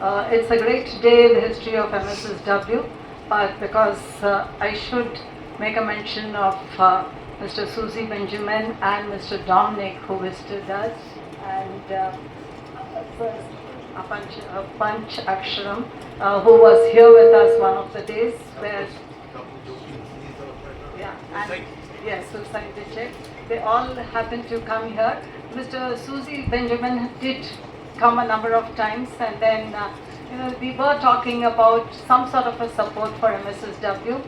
It's a great day in the history of MSSW, but because I should make a mention of Mr. Susie Benjamin and Mr. Dominic who visited us, and first Panch Aksharam who was here with us one of the days where, yeah, and yes, we'll sign the check. They all happened to come here. Mr. Susie Benjamin did come a number of times, and then we were talking about some sort of a support for MSSW,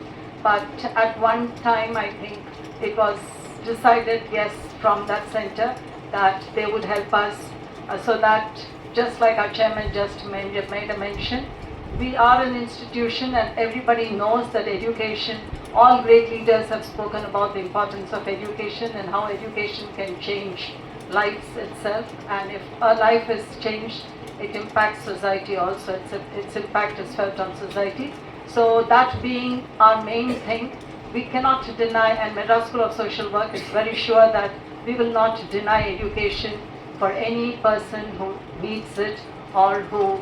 but at one time I think it was decided, yes, from that center that they would help us, so that just like our chairman just made a mention, we are an institution and everybody knows that education, all great leaders have spoken about the importance of education and how education can change lives itself, and if a life is changed, it impacts society also. Its impact is felt on society. So that being our main thing, we cannot deny, and Madras School of Social Work is very sure that we will not deny education for any person who needs it or who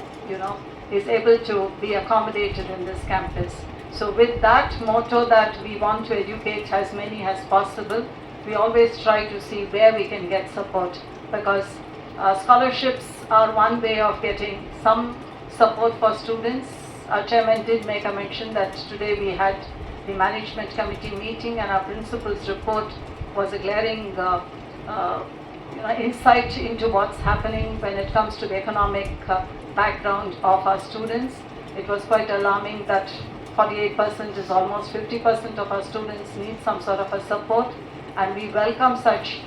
is able to be accommodated in this campus. So with that motto that we want to educate as many as possible, we always try to see where we can get support, because scholarships are one way of getting some support for students. Our chairman did make a mention that today we had the management committee meeting, and our principal's report was a glaring insight into what's happening when it comes to the economic background of our students. It was quite alarming that 48% is almost 50% of our students need some sort of a support, and we welcome such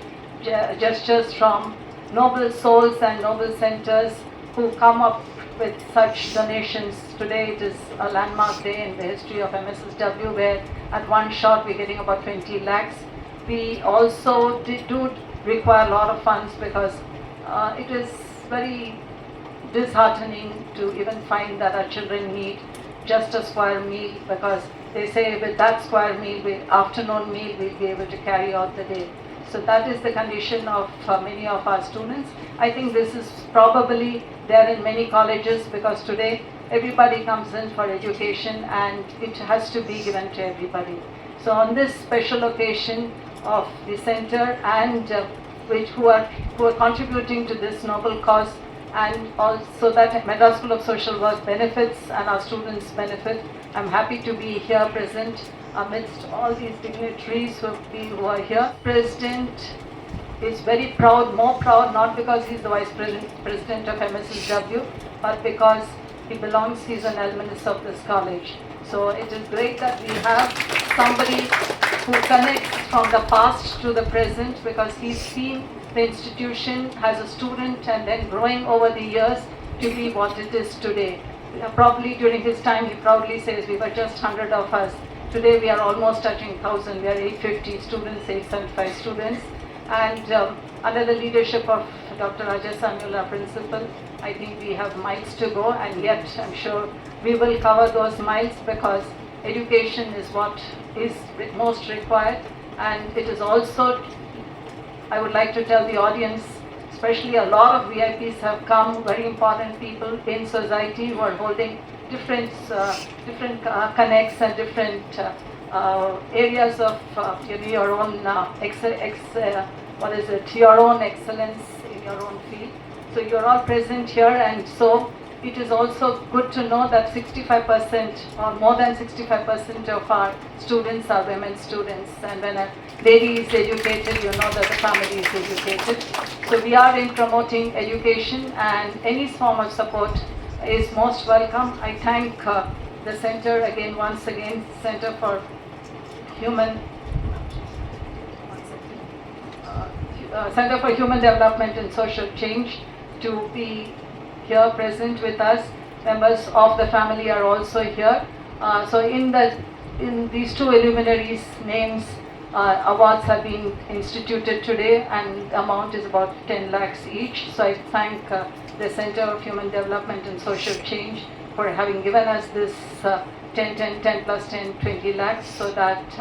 gestures from noble souls and noble centers who come up with such donations. Today it is a landmark day in the history of MSSW, where at one shot we're getting about 20 lakhs. We also do require a lot of funds, because it is very disheartening to even find that our children need just a square meal, because they say with that square meal, afternoon meal, we'll be able to carry out the day. So that is the condition of many of our students. I think this is probably there in many colleges, because today everybody comes in for education and it has to be given to everybody. So on this special occasion of the center and who are contributing to this noble cause, and also that Madras School of Social Work benefits and our students benefit, I'm happy to be here present amidst all these dignitaries who are here. President is very proud, more proud, not because he's the Vice President of MSSW, but because he's an alumnus of this college. So it is great that we have somebody who connects from the past to the present, because he's seen the institution as a student and then growing over the years to be what it is today. Probably during his time, he proudly says we were just 100 of us. Today we are almost touching 1,000. We are 850 students, 875 students. And under the leadership of Dr. Raja Samuel, our principal, I think we have miles to go, and yet I'm sure we will cover those miles, because education is what is most required. And it is also, I would like to tell the audience, especially a lot of VIPs have come, very important people in society who are holding different connects and different areas of your own your own excellence in your own field. So you're all present here, and so it is also good to know that 65% or more than 65% of our students are women students, and when a lady is educated, you know that the family is educated. So we are in promoting education, and any form of support is most welcome. I thank the center once again, Center for Human Development and Social Change, to be here present with us. Members of the family are also here. So in these two luminaries' names, awards have been instituted today, and the amount is about 10 lakhs each. So I thank the Center of Human Development and Social Change for having given us this 10 plus 10, 20 lakhs, so that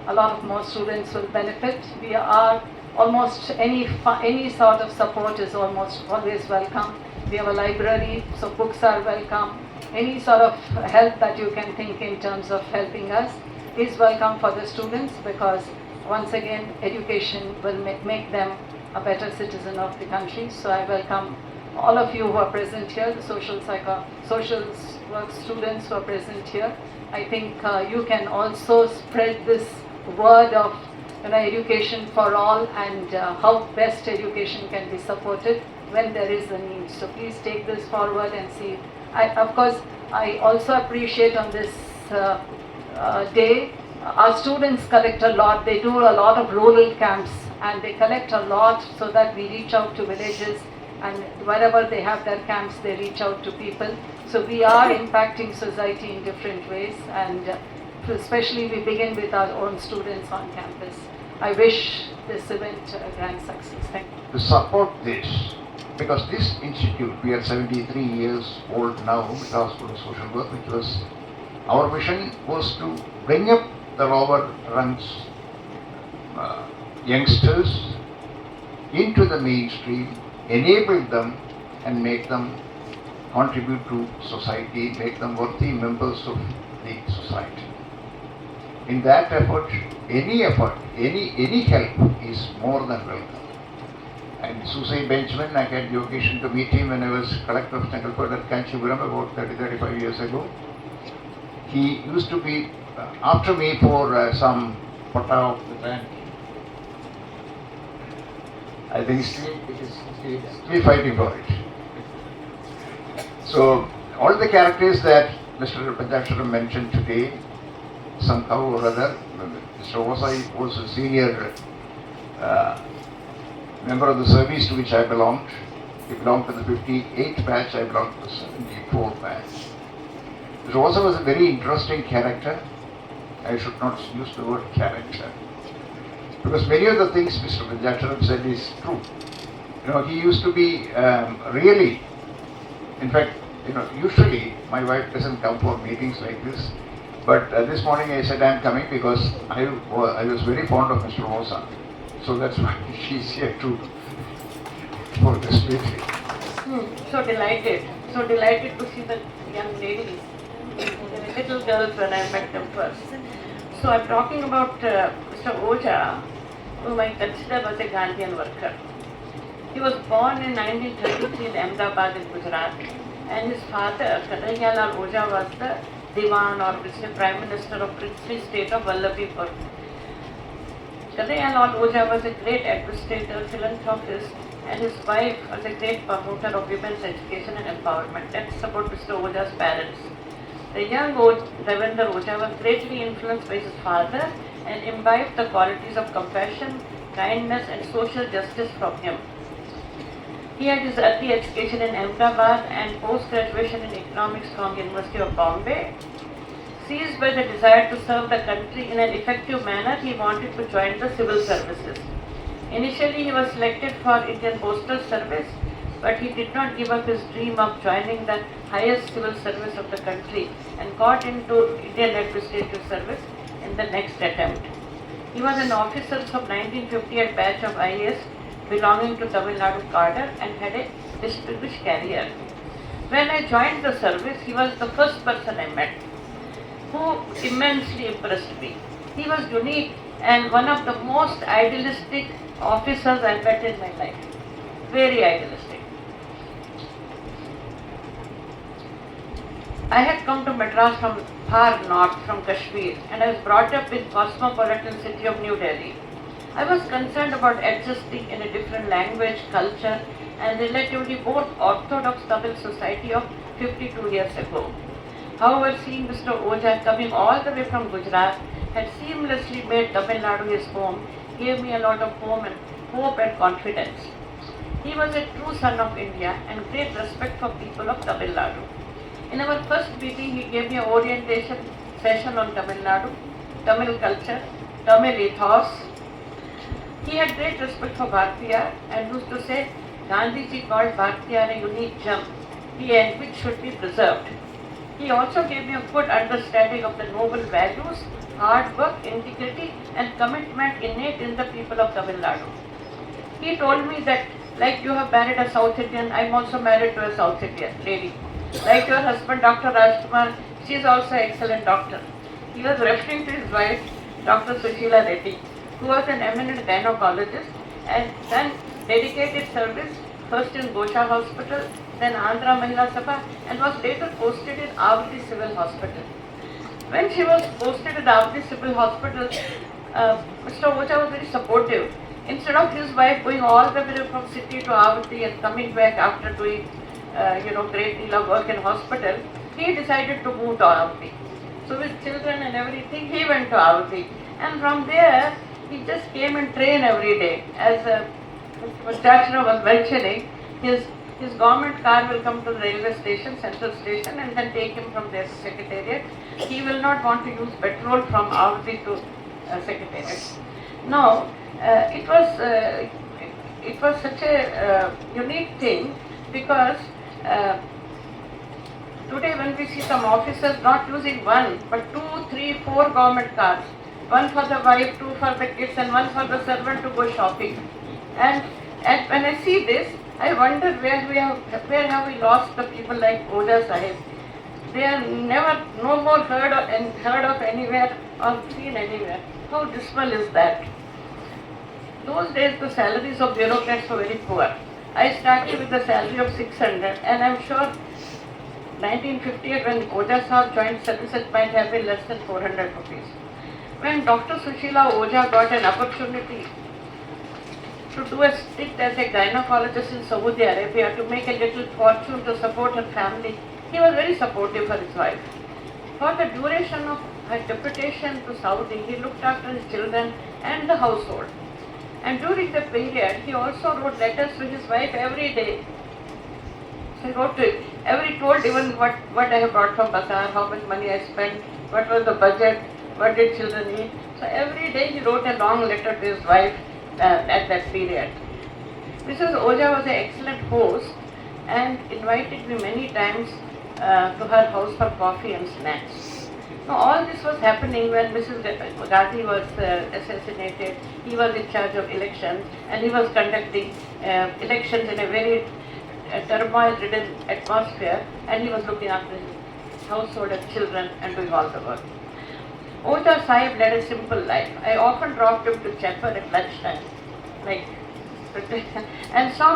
a lot of more students will benefit. We are almost any sort of support is almost always welcome. We have a library, so books are welcome. Any sort of help that you can think in terms of helping us is welcome for the students, because once again education will make them a better citizen of the country. So I welcome all of you who are present here, the social work students who are present here. I think you can also spread this word of education for all, and how best education can be supported when there is a need. So please take this forward and see. Of course, I also appreciate on this day, our students collect a lot. They do a lot of rural camps, and they collect a lot so that we reach out to villages, and wherever they have their camps, they reach out to people. So we are impacting society in different ways, and especially we begin with our own students on campus. I wish this event a grand success. Thank you. To support this, because this institute, we are 73 years old now, Madras School of Social Work, which was, our mission was to bring up the lower rungs youngsters into the mainstream, enable them and make them contribute to society, make them worthy members of the society. In that effort, any help is more than welcome. And Susai Benjamin, I had the occasion to meet him when I was collector of Chengalpet at Kanchipuram about 30-35 years ago. He used to be after me for some pata of the land. I think he's still fighting for it. So all the characters that Mr. Panchaksharam mentioned today, somehow or other, Mr. Osai was a senior member of the service to which I belonged. He belonged to the 58th batch, I belonged to the 74th batch. Mr. Osai was a very interesting character. I should not use the word character, because many of the things Mr. Panchaksharam said is true. He used to be really, in fact, usually my wife doesn't come for meetings like this, but this morning I said I am coming because I was very fond of Mr. Osa. So that's why she's here too for this meeting. So delighted to see the young ladies, the little girls when I met them first. So I'm talking about Mr. Oja, whom I consider was a Gandhian worker. He was born in 1933 in Ahmedabad in Gujarat, and his father, Kadhaiyalal Oja, was the Diwan, or which is the Prime Minister of princely state of Vallabhipur. Kadhaiyalal Oja was a great administrator, philanthropist, and his wife was a great promoter of women's education and empowerment. That's about Mr. Oja's parents. The young Devendra Oja was greatly influenced by his father and imbibed the qualities of compassion, kindness, and social justice from him. He had his early education in Ahmedabad and post-graduation in economics from University of Bombay. Seized by the desire to serve the country in an effective manner, he wanted to join the civil services. Initially, he was selected for Indian Postal Service, but he did not give up his dream of joining the highest civil service of the country and got into Indian Administrative Service in the next attempt. He was an officer from 1958 batch of IAS belonging to Tamil Nadu cadre and had a distinguished career. When I joined the service, he was the first person I met who immensely impressed me. He was unique and one of the most idealistic officers I met in my life. Very idealistic. I had come to Madras from far north, from Kashmir, and I was brought up in cosmopolitan city of New Delhi. I was concerned about adjusting in a different language, culture, and relatively more orthodox Tamil society of 52 years ago. However, seeing Mr. Oja coming all the way from Gujarat had seamlessly made Tamil Nadu his home, gave me a lot of hope and confidence. He was a true son of India and great respect for people of Tamil Nadu. In our first meeting, he gave me an orientation session on Tamil Nadu, Tamil culture, Tamil ethos. He had great respect for Bharatiya and used to say, Gandhiji called Bharatiya a unique gem, which should be preserved. He also gave me a good understanding of the noble values, hard work, integrity and commitment innate in the people of Tamil Nadu. He told me that Like you have married a South Indian, I'm also married to a South Indian lady. Like your husband, Dr. Rajkumar, she is also an excellent doctor. He was referring to his wife, Dr. Sushila Reddy, who was an eminent gynecologist and then dedicated service first in Gosha Hospital, then Andhra Mahila Sabha, and was later posted in Avati Civil Hospital. When she was posted in Avati Civil Hospital, Mr. Oja was very supportive. Instead of his wife going all the way from city to Avati and coming back after doing, great deal of work in hospital, he decided to move to Avati. So with children and everything, he went to Avati. And from there, he just came and trained every day. As Mr. Chachra was mentioning, his government car will come to the railway station, central station, and then take him from there to secretariat. He will not want to use petrol from Avati to secretariat. Now, it was such a unique thing because today when we see some officers not using one but 2, 3, 4 government cars, one for the wife, 2 for the kids, and 1 for the servant to go shopping. And when I see this, I wonder where have we lost the people like Oja Sahib. They are never, no more heard of anywhere or seen anywhere. How dismal is that? Those days the salaries of bureaucrats were very poor. I started with the salary of 600, and I'm sure 1958 when Oja Sahib joined service it might have been less than 400 rupees. When Dr. Sushila Oja got an opportunity to do a stint as a gynecologist in Saudi Arabia to make a little fortune to support her family, he was very supportive for his wife. For the duration of her deputation to Saudi, he looked after his children and the household. And during the period, he also wrote letters to his wife every day. He wrote to him, told even what I have brought from Bazaar, how much money I spent, what was the budget, what did children eat. So every day he wrote a long letter to his wife at that period. Mrs. Oja was an excellent host and invited me many times to her house for coffee and snacks. Now all this was happening when Mrs. Gandhi was assassinated. He was in charge of elections and he was conducting elections in a very turmoil-ridden atmosphere, and he was looking after his household and children and doing all the work. Oja Sahib led a simple life. I often dropped him to Chapel at lunchtime, and saw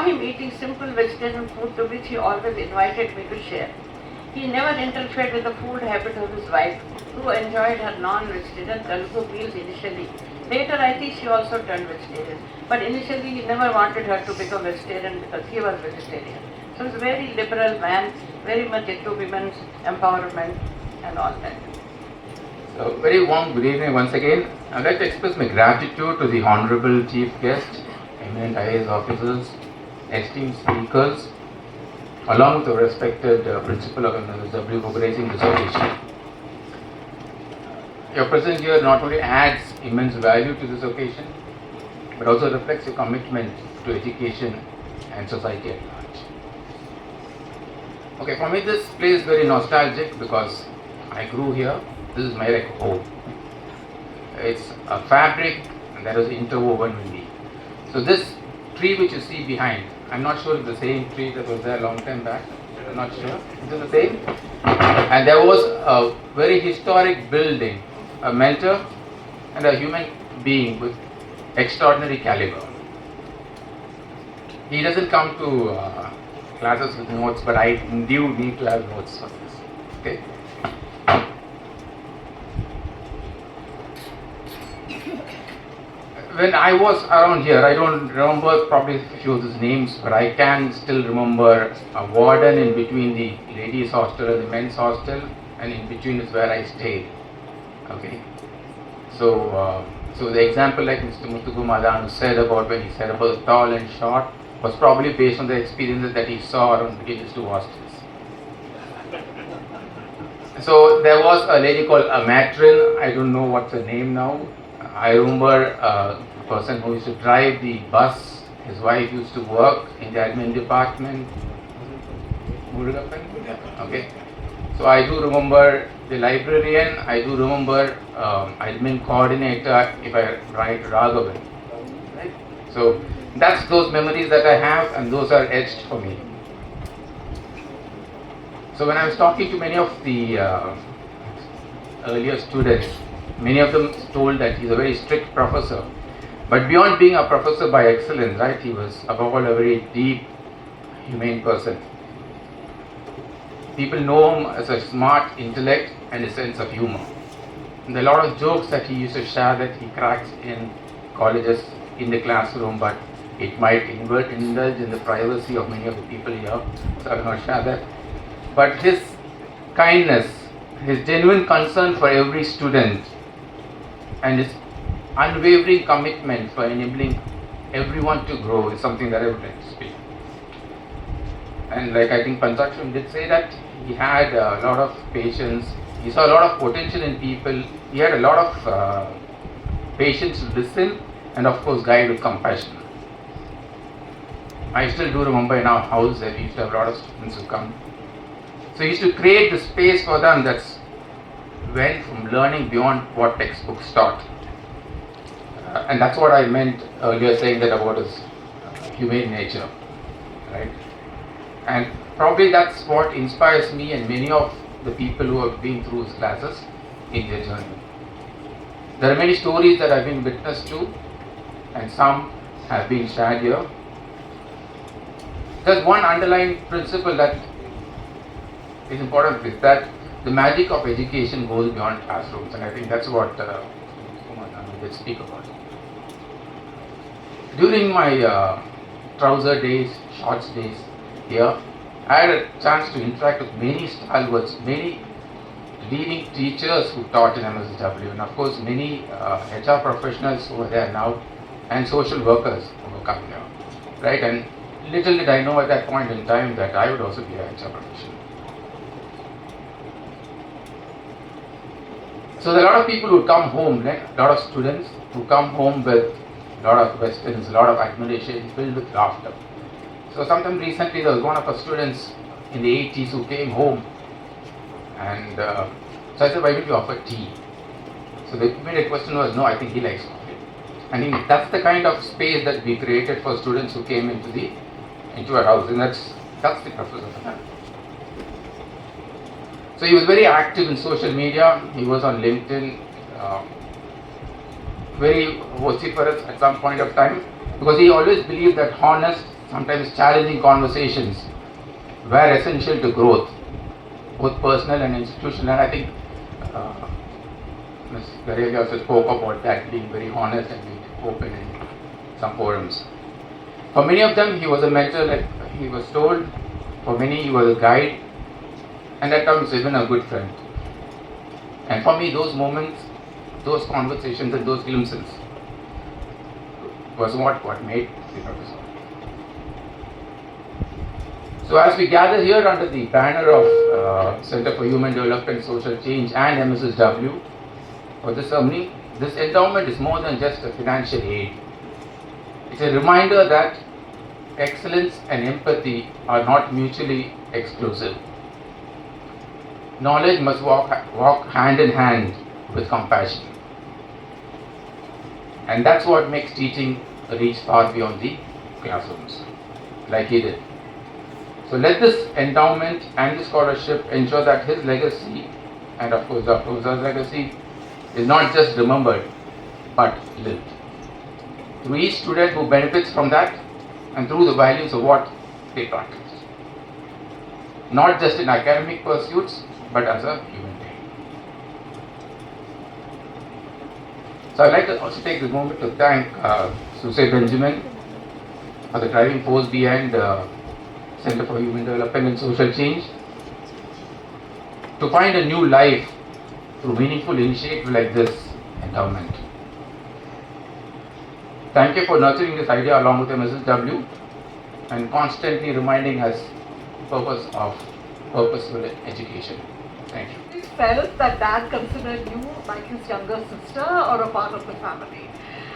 him eating simple vegetarian food to which he always invited me to share. He never interfered with the food habit of his wife, who enjoyed her non-vegetarian Telugu meals initially. Later, I think she also turned vegetarian. But initially, he never wanted her to become vegetarian because he was vegetarian. So he's a very liberal man, very much into women's empowerment and all that. So, very warm good evening once again. I'd like to express my gratitude to the Honorable Chief Guest, eminent IAS officers, esteemed speakers, along with the respected Principal of MSW for organizing this occasion. Your presence here not only adds immense value to this occasion, but also reflects your commitment to education and society at large. Okay, for me this place is very nostalgic because I grew here. This is my home. It's a fabric that is interwoven with me. So this tree which you see behind, I'm not sure if the same tree that was there a long time back. I'm not sure. Is it the same? And there was a very historic building, a mentor and a human being with extraordinary caliber. He doesn't come to classes with notes, but I do need to have notes for this. Okay. When I was around here, I don't remember probably a few of these names, but I can still remember a warden in between the ladies' hostel and the men's hostel, and in between is where I stayed. Okay. So the example like Mr. Muthugu Madan said about when he said about tall and short was probably based on the experiences that he saw around between his two hostels. So there was a lady called a matron, I don't know what's her name now. I remember a person who used to drive the bus. His wife used to work in the admin department. Okay. So I do remember the librarian. I do remember admin coordinator, if I write Raghavan. Right. So That's those memories that I have, and those are etched for me. So when I was talking to many of the earlier students, many of them told that he's a very strict professor. But beyond being a professor by excellence, right, he was above all a very deep, humane person. People know him as a smart intellect and a sense of humor. And there are a lot of jokes that he used to share that he cracks in colleges, in the classroom, but it might indulge in the privacy of many of the people here, so I will not share that. But his kindness, his genuine concern for every student, and his unwavering commitment for enabling everyone to grow is something that I would like to speak. And like I think Panchaksham did say that he had a lot of patience, he saw a lot of potential in people, he had a lot of patience to listen and of course guide with compassion. I still do remember in our house that we used to have a lot of students who come. So he used to create the space for them that's went from learning beyond what textbooks taught. And that's what I meant earlier saying that about his humane nature, right? And probably that's what inspires me and many of the people who have been through his classes in their journey. There are many stories that I've been witness to, and some have been shared here. There's one underlying principle that is important, is that the magic of education goes beyond classrooms, and I think that's what will speak about. During my trouser days, shorts days here, I had a chance to interact with many stalwarts, many leading teachers who taught in MSW, and of course many HR professionals who are there now, and social workers who are coming here, right? And little did I know at that point in time that I would also be a HR professional. So there are a lot of people who come home, a lot of students who come home with a lot of questions, a lot of admiration, filled with laughter. So sometime recently there was one of our students in the 80s who came home, and so I said, why don't you offer tea? So the immediate question was, no, I think he likes coffee. And I think that's the kind of space that we created for students who came into our house, and that's the purpose of that. So he was very active in social media, he was on LinkedIn, very vociferous at some point of time, because he always believed that honest, sometimes challenging conversations were essential to growth, both personal and institutional. And I think Ms. Gareli also spoke about that, being very honest and being open in some forums. For many of them, he was a mentor, like he was told. For many, he was a guide, and at times even a good friend. And for me, those moments, those conversations and those glimpses was what made the professor. So as we gather here under the banner of Center for Human Development, Social Change and MSSW for this ceremony, this endowment is more than just a financial aid. It's a reminder that excellence and empathy are not mutually exclusive. Knowledge must walk hand in hand with compassion. And that's what makes teaching reach far beyond the classrooms, like he did. So let this endowment and the scholarship ensure that his legacy, and of course Dr. Uza's legacy, is not just remembered, but lived. Through each student who benefits from that, and through the values of what they practice. Not just in academic pursuits, but as a human being. So I'd like to also take this moment to thank Susay Benjamin for the driving force behind Center for Human Development and Social Change, to find a new life through meaningful initiative like this endowment. Thank you for nurturing this idea along with MSSW and constantly reminding us the purpose of purposeful education. Thank you. He felt that Dad considered you like his younger sister or a part of the family.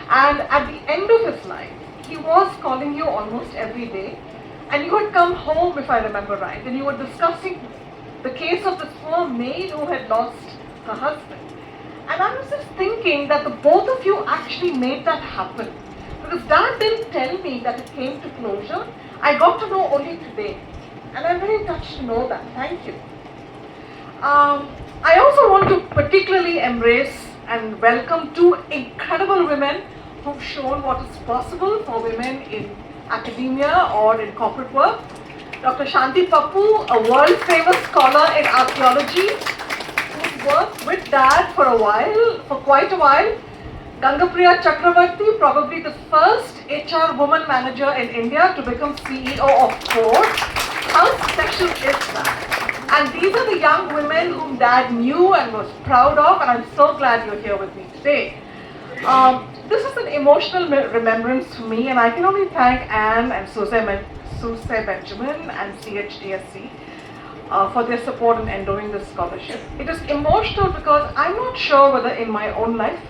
And at the end of his life, he was calling you almost every day. And you had come home, if I remember right, and you were discussing the case of this poor maid who had lost her husband. And I was just thinking that the both of you actually made that happen. Because Dad didn't tell me that it came to closure. I got to know only today. And I'm very touched to know that. Thank you. I also want to particularly embrace and welcome two incredible women who've shown what is possible for women in academia or in corporate work. Dr. Shanti Pappu, a world famous scholar in archaeology, who's worked with Dad for quite a while. Gangapriya Chakravarti, probably the first HR woman manager in India to become CEO of Ford. How special is that? And these are the young women whom Dad knew and was proud of, and I'm so glad you're here with me today. This is an emotional remembrance for me, and I can only thank Anne and Suse Benjamin and CHDSC for their support in endowing this scholarship. It is emotional because I'm not sure whether in my own life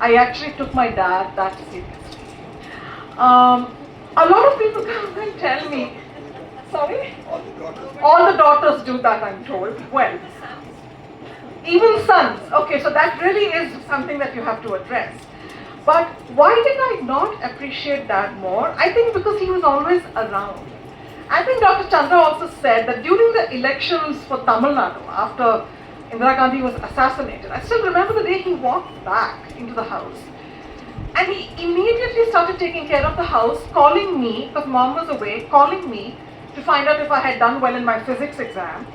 I actually took my dad that seriously. A lot of people come and tell me, sorry? All the daughters do that, I'm told. Well, even sons. Okay, so that really is something that you have to address. But why did I not appreciate Dad more? I think because he was always around. I think Dr. Chandra also said that during the elections for Tamil Nadu, after Indira Gandhi was assassinated, I still remember the day he walked back into the house. And he immediately started taking care of the house, calling me, because Mom was away, calling me to find out if I had done well in my physics exam.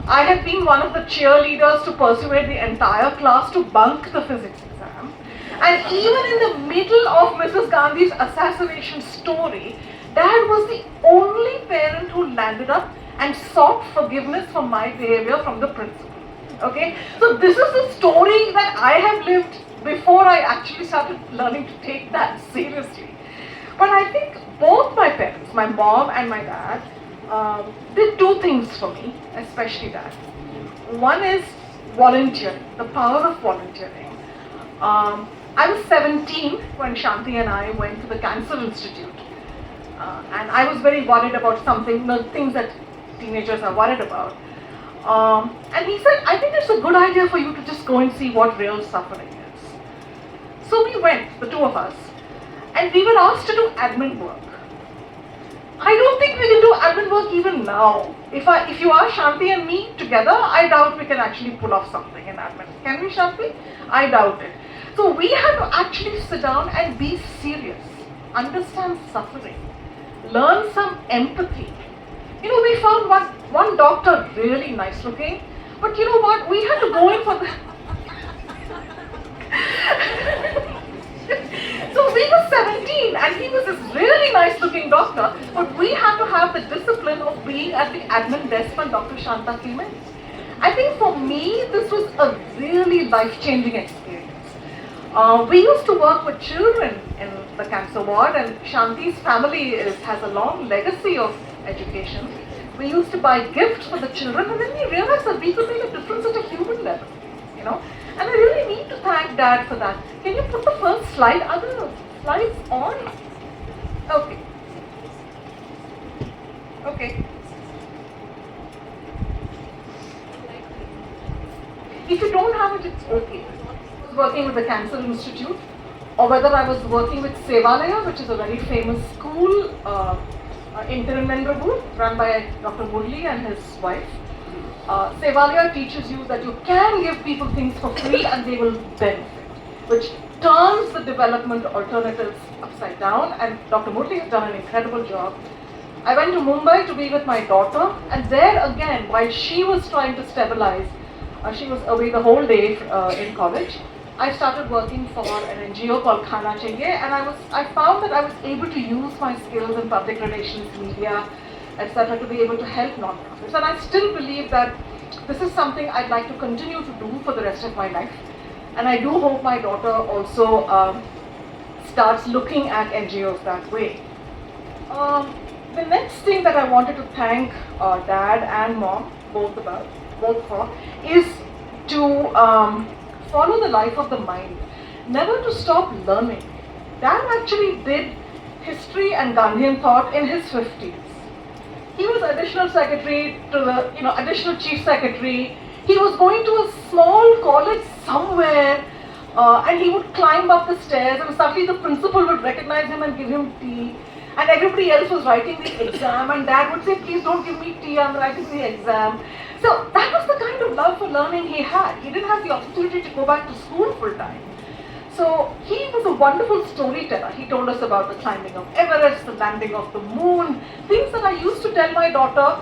I had been one of the cheerleaders to persuade the entire class to bunk the physics exam. And even in the middle of Mrs. Gandhi's assassination story, Dad was the only parent who landed up and sought forgiveness for my behavior from the principal. Okay, so this is the story that I have lived before I actually started learning to take that seriously. But I think both my parents, my mom and my dad, did two things for me, especially Dad. One is volunteering, the power of volunteering. I was 17 when Shanti and I went to the Cancer Institute. And I was very worried about the things that teenagers are worried about. And he said, I think it's a good idea for you to just go and see what real suffering is. So we went, the two of us, and we were asked to do admin work. I don't think we can do admin work even now. If you are Shanti and me together, I doubt we can actually pull off something in admin. Can we, Shanti? I doubt it. So we had to actually sit down and be serious, understand suffering, learn some empathy. You know, we found one doctor really nice looking, but you know what? We had to go in for the... So we were 17 and he was this really nice looking doctor, but we had to have the discipline of being at the admin desk when Dr. Shanta came in. I think for me, this was a really life-changing experience. We used to work with children in the cancer ward, and Shanti's family has a long legacy of education. We used to buy gifts for the children, and then we realized that we could make a difference at a human level, you know. And I really need to thank Dad for that. Can you put the first slide? Are the slides on? Okay. Okay. If you don't have it, it's okay. I was working with the Cancer Institute, or whether I was working with Sevalaya, which is a very famous school in Tirunelveli, run by Dr. Murli and his wife. Sevalaya teaches you that you can give people things for free and they will benefit, which turns the development alternatives upside down, and Dr. Murli has done an incredible job. I went to Mumbai to be with my daughter, and there again, while she was trying to stabilize, she was away the whole day in college. I started working for an NGO called Khana Chahiye, and I found that I was able to use my skills in public relations, media, etc. to be able to help nonprofits. And I still believe that this is something I'd like to continue to do for the rest of my life. And I do hope my daughter also starts looking at NGOs that way. The next thing that I wanted to thank Dad and Mom, both for, is to follow the life of the mind, never to stop learning. Dad actually did history and Gandhian thought in his 50s. He was additional secretary to the, additional chief secretary. He was going to a small college somewhere And he would climb up the stairs, and suddenly the principal would recognize him and give him tea. And everybody else was writing the exam, and dad would say, please don't give me tea, I'm writing the exam. So that was the kind of love for learning he had. He didn't have the opportunity to go back to school full time. So he was a wonderful storyteller. He told us about the climbing of Everest, the landing of the moon, things that I used to tell my daughter,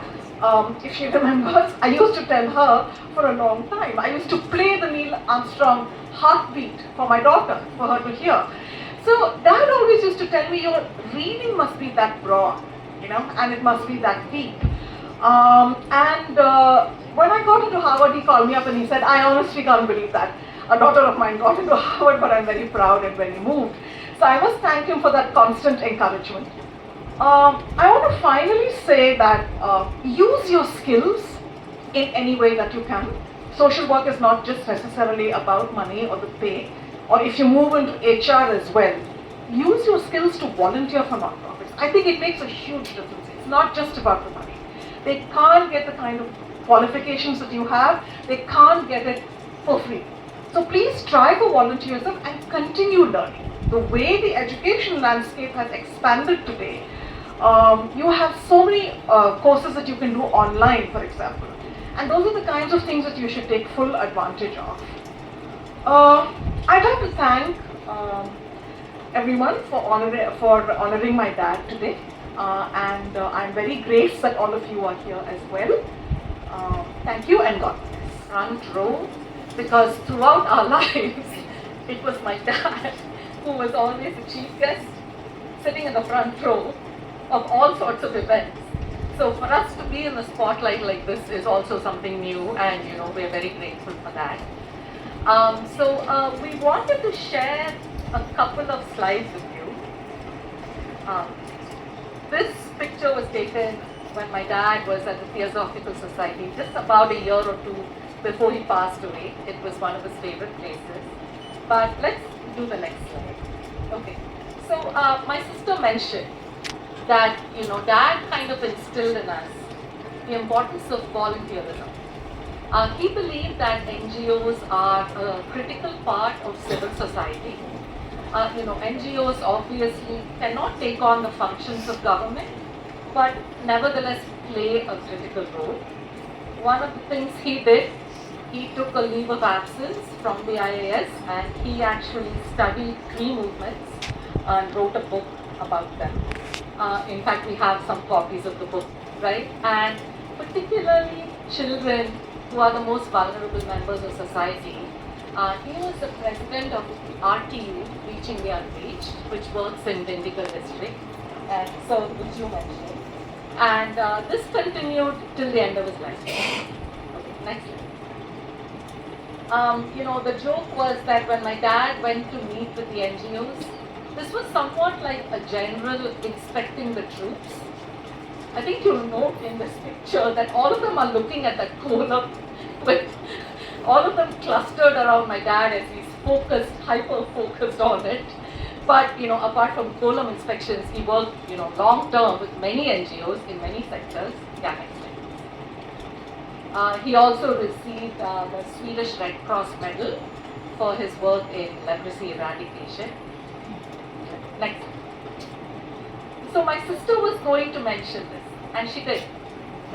if she remembers. I used to tell her for a long time. I used to play the Neil Armstrong heartbeat for my daughter, for her to hear. So dad always used to tell me, your reading must be that broad, and it must be that deep. When I got into Harvard, he called me up and he said, I honestly can't believe that a daughter of mine got into Harvard, but I'm very proud and very moved. So I must thank him for that constant encouragement. I want to finally say that use your skills in any way that you can. Social work is not just necessarily about money or the pay, or if you move into HR as well. Use your skills to volunteer for nonprofits. I think it makes a huge difference. It's not just about the money. They can't get the kind of qualifications that you have. They can't get it for free. So please try for volunteerism and continue learning. The way the education landscape has expanded today, you have so many courses that you can do online, for example. And those are the kinds of things that you should take full advantage of. I'd like to thank everyone for honoring my dad today. I'm very grateful that all of you are here as well. Thank you and God bless. Front row, because throughout our lives, it was my dad who was always the chief guest, sitting in the front row of all sorts of events. So for us to be in the spotlight like this is also something new, and we're very grateful for that. We wanted to share a couple of slides with you. This picture was taken when my dad was at the Theosophical Society, just about a year or two before he passed away. It was one of his favorite places. But let's do the next slide. Okay. So my sister mentioned that dad kind of instilled in us the importance of volunteerism. He believed that NGOs are a critical part of civil society. NGOs obviously cannot take on the functions of government, but nevertheless play a critical role. One of the things he did, he took a leave of absence from the IAS and he actually studied tree movements and wrote a book about them. In fact, we have some copies of the book, right? And particularly children who are the most vulnerable members of society. He was the president of RTU, Reaching the Unreached, which works in Dindigul district, and so which you mentioned. And this continued till the end of his life. Okay, next slide. The joke was that when my dad went to meet with the NGOs, this was somewhat like a general inspecting the troops. I think you'll note in this picture that all of them are looking at that column with all of them clustered around my dad as he's focused, hyper-focused on it. But, apart from column inspections, he worked, long term with many NGOs in many sectors. Yeah, next slide. He also received the Swedish Red Cross Medal for his work in leprosy eradication. Next. So my sister was going to mention this, and she did.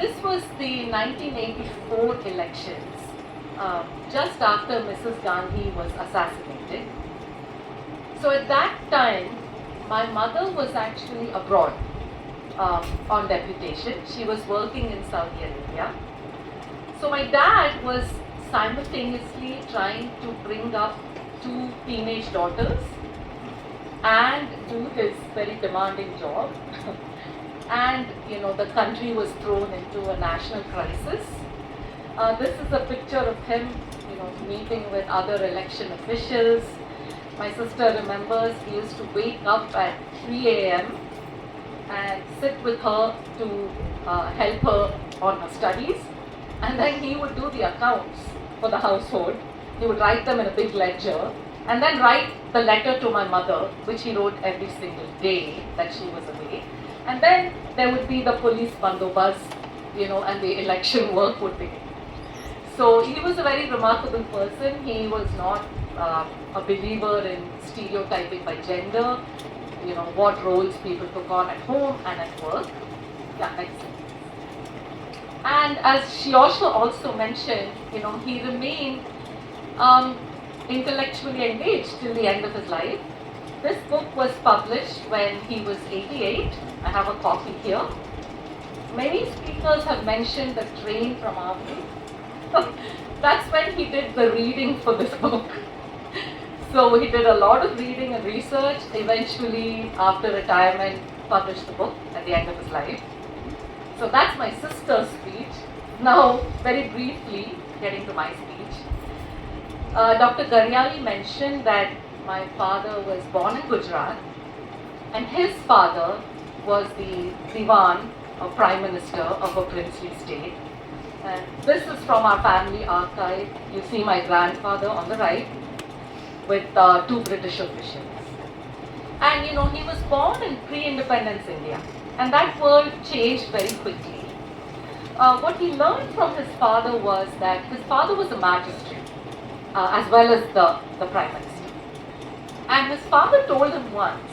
This was the 1984 elections, just after Mrs. Gandhi was assassinated. So at that time, my mother was actually abroad on deputation. She was working in Saudi Arabia. So my dad was simultaneously trying to bring up 2 teenage daughters and do his very demanding job. And the country was thrown into a national crisis. This is a picture of him, meeting with other election officials. My sister remembers he used to wake up at 3 a.m. and sit with her to help her on her studies. And then he would do the accounts for the household. He would write them in a big ledger and then write the letter to my mother, which he wrote every single day that she was away. And then there would be the police bandobast, and the election work would begin. So he was a very remarkable person. He was not a believer in stereotyping by gender, what roles people took on at home and at work. Yeah, next slide. And as she also mentioned, he remained intellectually engaged till the end of his life. This book was published when he was 88. I have a copy here. Many speakers have mentioned the train from Avenue. That's when he did the reading for this book. So he did a lot of reading and research, eventually after retirement published the book at the end of his life. So that's my sister's speech. Now, very briefly, getting to my speech. Dr. Garyali mentioned that my father was born in Gujarat and his father was the Diwan or Prime Minister of a princely state. And this is from our family archive. You see my grandfather on the right with two British officials. And he was born in pre-independence India. And that world changed very quickly. What he learned from his father was that his father was a magistrate, as well as the Prime Minister. And his father told him once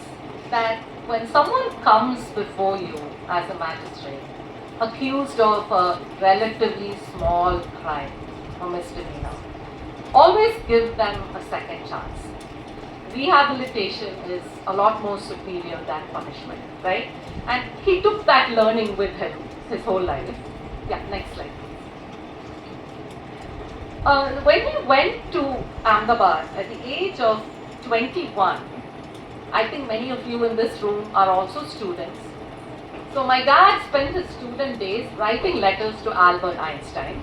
that when someone comes before you as a magistrate, accused of a relatively small crime or misdemeanor, always give them a second chance. Rehabilitation is a lot more superior than punishment, right? And he took that learning with him his whole life. Yeah, next slide. When he went to Ahmedabad at the age of 21, I think many of you in this room are also students. So my dad spent his student days writing letters to Albert Einstein.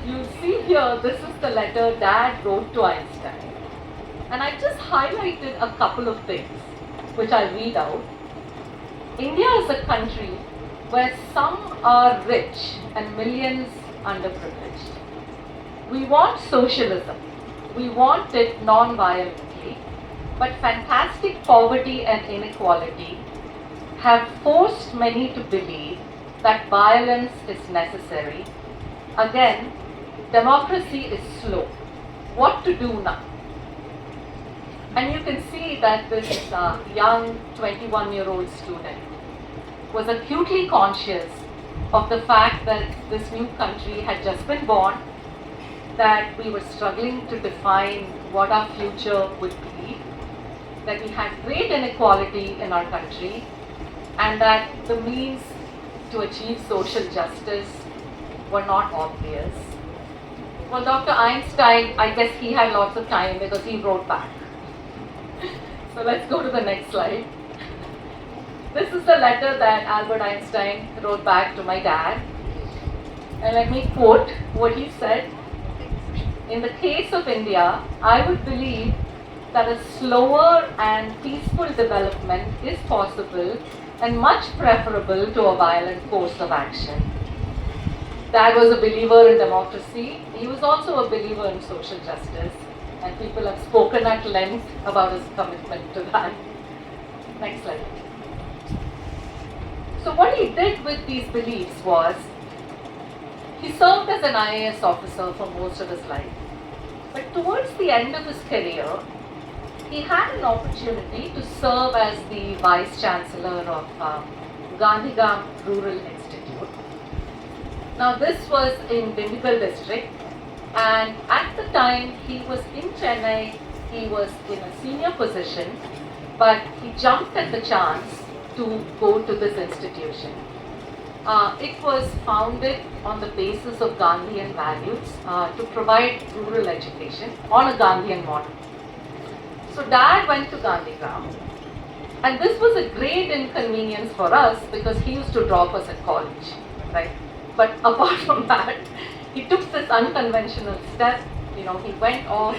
You see here, this is the letter Dad wrote to Einstein. And I just highlighted a couple of things, which I'll read out. India is a country where some are rich and millions underprivileged. We want socialism. We want it non-violently, but fantastic poverty and inequality have forced many to believe that violence is necessary. Again, democracy is slow. What to do now? And you can see that this young 21-year-old student was acutely conscious of the fact that this new country had just been born, that we were struggling to define what our future would be, that we had great inequality in our country, and that the means to achieve social justice were not obvious. Well, Dr. Einstein, I guess he had lots of time because he wrote back. So let's go to the next slide. This is the letter that Albert Einstein wrote back to my dad. And let me quote what he said. In the case of India, I would believe that a slower and peaceful development is possible and much preferable to a violent course of action. Dad was a believer in democracy. He was also a believer in social justice. And people have spoken at length about his commitment to that. Next slide. So what he did with these beliefs was, he served as an IAS officer for most of his life. But towards the end of his career, he had an opportunity to serve as the Vice Chancellor of Gandhigam Rural Institute. Now this was in Dindigul district, and at the time he was in Chennai, he was in a senior position, but he jumped at the chance to go to this institution. It was founded on the basis of Gandhian values to provide rural education on a Gandhian model. So Dad went to Gandhigram, and this was a great inconvenience for us because he used to drop us at college, right? But apart from that, he took this unconventional step. He went off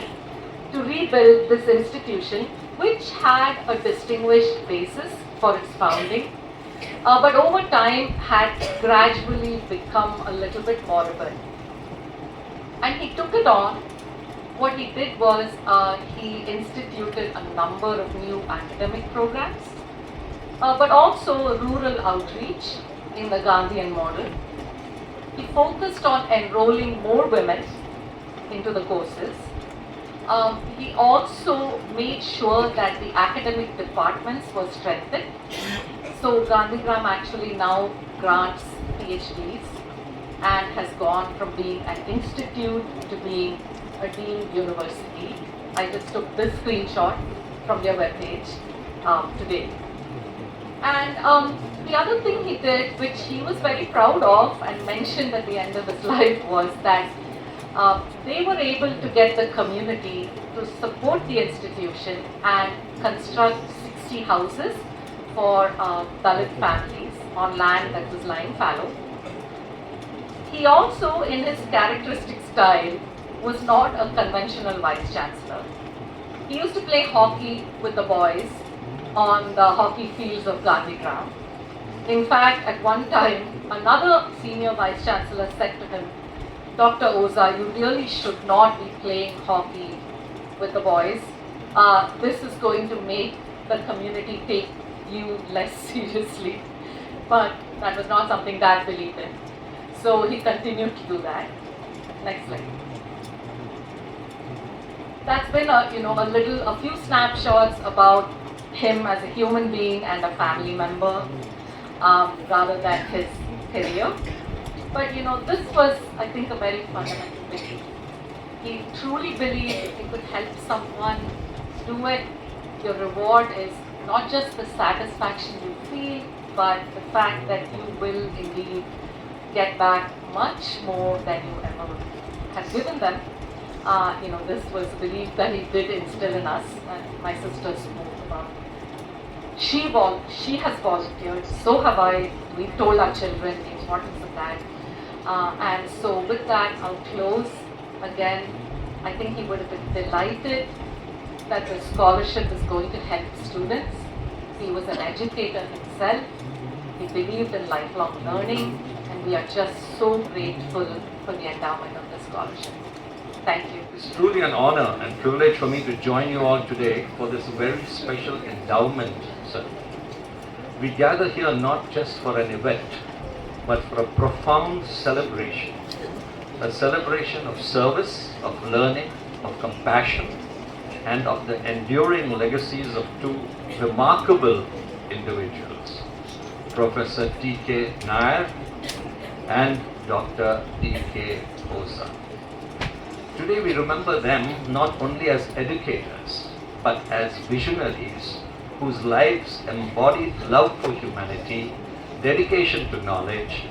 to rebuild this institution, which had a distinguished basis for its founding, but over time had gradually become a little bit moribund. And he took it on. What he did was he instituted a number of new academic programs, but also rural outreach in the Gandhian model. he focused on enrolling more women into the courses. He also made sure that the academic departments were strengthened. So Gandhigram actually now grants PhDs and has gone from being an institute to being a deemed university. I just took this screenshot from their webpage today. And the other thing he did, which he was very proud of and mentioned at the end of his life, was that they were able to get the community to support the institution and construct 60 houses for Dalit families on land that was lying fallow. He also, in his characteristic style, was not a conventional vice chancellor. He used to play hockey with the boys on the hockey fields of Gandhigram. In fact, at one time, another senior vice chancellor said to him, Dr. Oza, you really should not be playing hockey with the boys. This is going to make the community take you less seriously. But that was not something Dad believed in. So he continued to do that. Next slide. That's been a few snapshots about him as a human being and a family member, rather than his career. But this was, I think, a very fundamental thing. He truly believed if you could help someone do it, your reward is not just the satisfaction you feel, but the fact that you will indeed get back much more than you ever had given them. This was a belief that he did instill in us, and my sister spoke about. She has volunteered, so have I. We've told our children the importance of that. And so with that, I'll close. Again, I think he would have been delighted that the scholarship is going to help students. He was an educator himself. He believed in lifelong learning, and we are just so grateful for the endowment of the scholarship. Thank you. It's truly an honor and privilege for me to join you all today for this very special endowment ceremony. We gather here not just for an event, but for a profound celebration. A celebration of service, of learning, of compassion, and of the enduring legacies of two remarkable individuals, Professor T.K. Nair and Dr. T.K. Oza. Today we remember them not only as educators, but as visionaries whose lives embodied love for humanity, dedication to knowledge,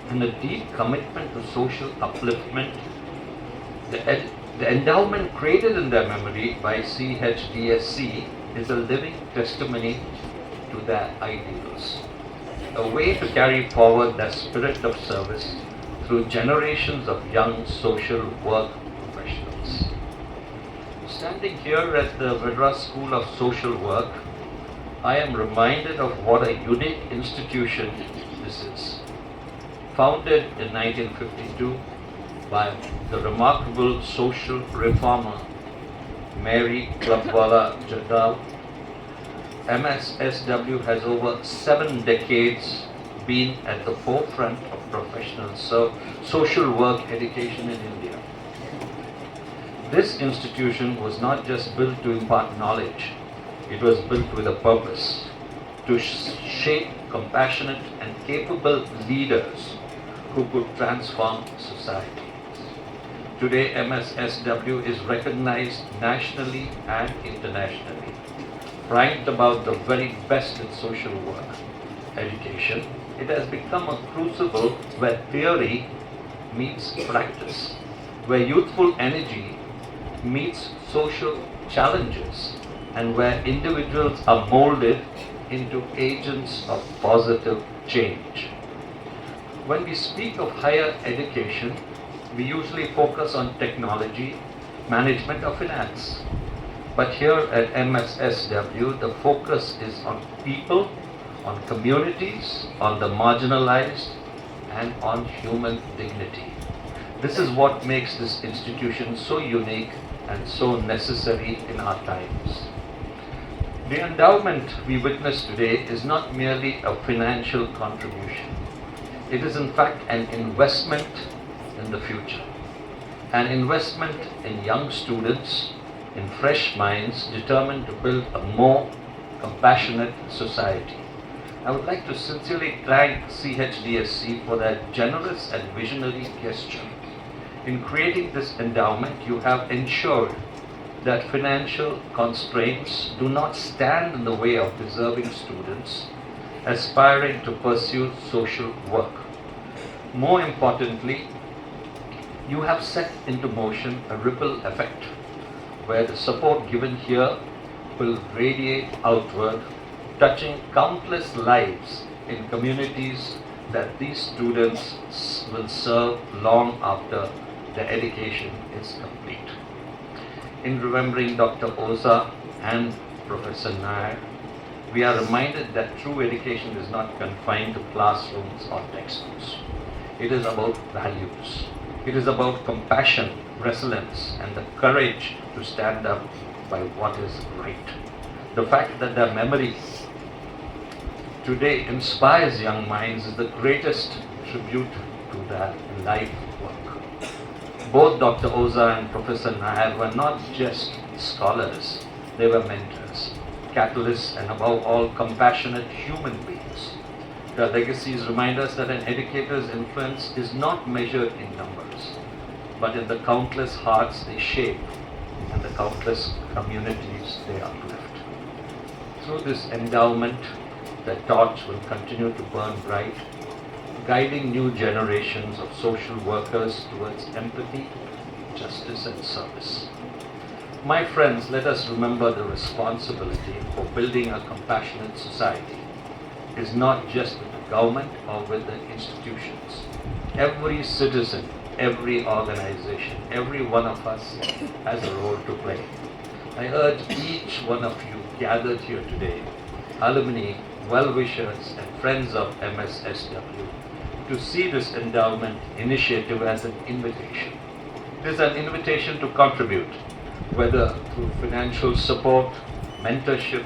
and a deep commitment to social upliftment. The endowment created in their memory by CHDSC is a living testimony to their ideals, a way to carry forward their spirit of service through generations of young social work professionals. Standing here at the Madras School of Social Work, I am reminded of what a unique institution this is. Founded in 1952 by the remarkable social reformer Mary Clubwala Jadhav, MSSW has over 7 decades been at the forefront of professional social work education in India. This institution was not just built to impart knowledge, it was built with a purpose, to shape compassionate and capable leaders who could transform society. Today, MSSW is recognized nationally and internationally, ranked about the very best in social work education. It has become a crucible where theory meets practice, where youthful energy meets social challenges, and where individuals are molded into agents of positive change. When we speak of higher education, we usually focus on technology, management, or finance. But here at MSSW, the focus is on people, on communities, on the marginalized, and on human dignity. This is what makes this institution so unique and so necessary in our times. The endowment we witness today is not merely a financial contribution. It is in fact an investment in the future, an investment in young students, in fresh minds determined to build a more compassionate society. I would like to sincerely thank CHDSC for their generous and visionary gesture. In creating this endowment, you have ensured that financial constraints do not stand in the way of deserving students aspiring to pursue social work. More importantly, you have set into motion a ripple effect where the support given here will radiate outward, touching countless lives in communities that these students will serve long after their education is complete. In remembering Dr. Oza and Professor Nair, we are reminded that true education is not confined to classrooms or textbooks. It is about values. It is about compassion, resilience, and the courage to stand up by what is right. The fact that their memory today inspires young minds is the greatest tribute to their life work. Both Dr. Oza and Professor Nair were not just scholars, they were mentors, catalysts, and above all, compassionate human beings. Their legacies remind us that an educator's influence is not measured in numbers, but in the countless hearts they shape and the countless communities they uplift. Through this endowment, the torch will continue to burn bright, guiding new generations of social workers towards empathy, justice, and service. My friends, let us remember the responsibility for building a compassionate society is not just with the government or with the institutions. Every citizen, every organization, every one of us has a role to play. I urge each one of you gathered here today, alumni, well-wishers, and friends of MSSW, to see this endowment initiative as an invitation. It is an invitation to contribute, whether through financial support, mentorship,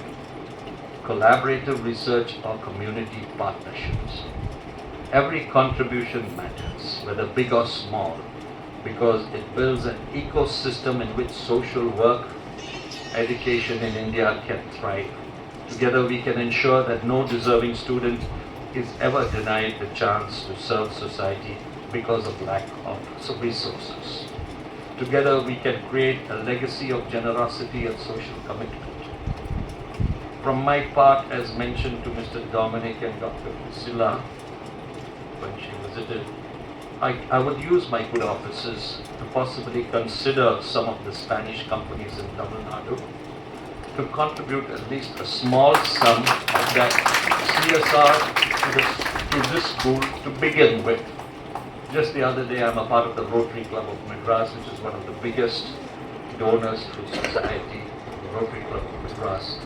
collaborative research, or community partnerships. Every contribution matters, whether big or small, because it builds an ecosystem in which social work, education in India can thrive. Together we can ensure that no deserving student is ever denied the chance to serve society because of lack of resources. Together we can create a legacy of generosity and social commitment. From my part, as mentioned to Mr. Dominic and Dr. Priscilla when she visited, I would use my good offices to possibly consider some of the Spanish companies in Tamil Nadu to contribute at least a small sum of that CSR to this school to begin with. Just the other day, I'm a part of the Rotary Club of Madras, which is one of the biggest donors to society, the Rotary Club of Madras.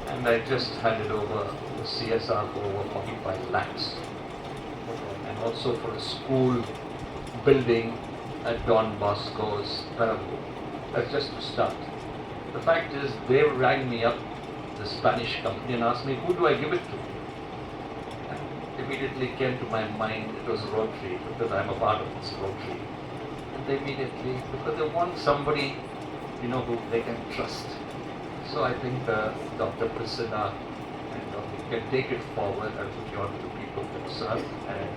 And I just handed over the CSR for over 45 lakhs. And also for a school building at Don Bosco's Perambu. That's just to start. The fact is, they rang me up, the Spanish company, and asked me, who do I give it to? And immediately came to my mind, it was Rotary, because I'm a part of this Rotary. And they immediately, because they want somebody, who they can trust. So I think Dr. Priscilla and can take it forward and put you on to the people themselves. And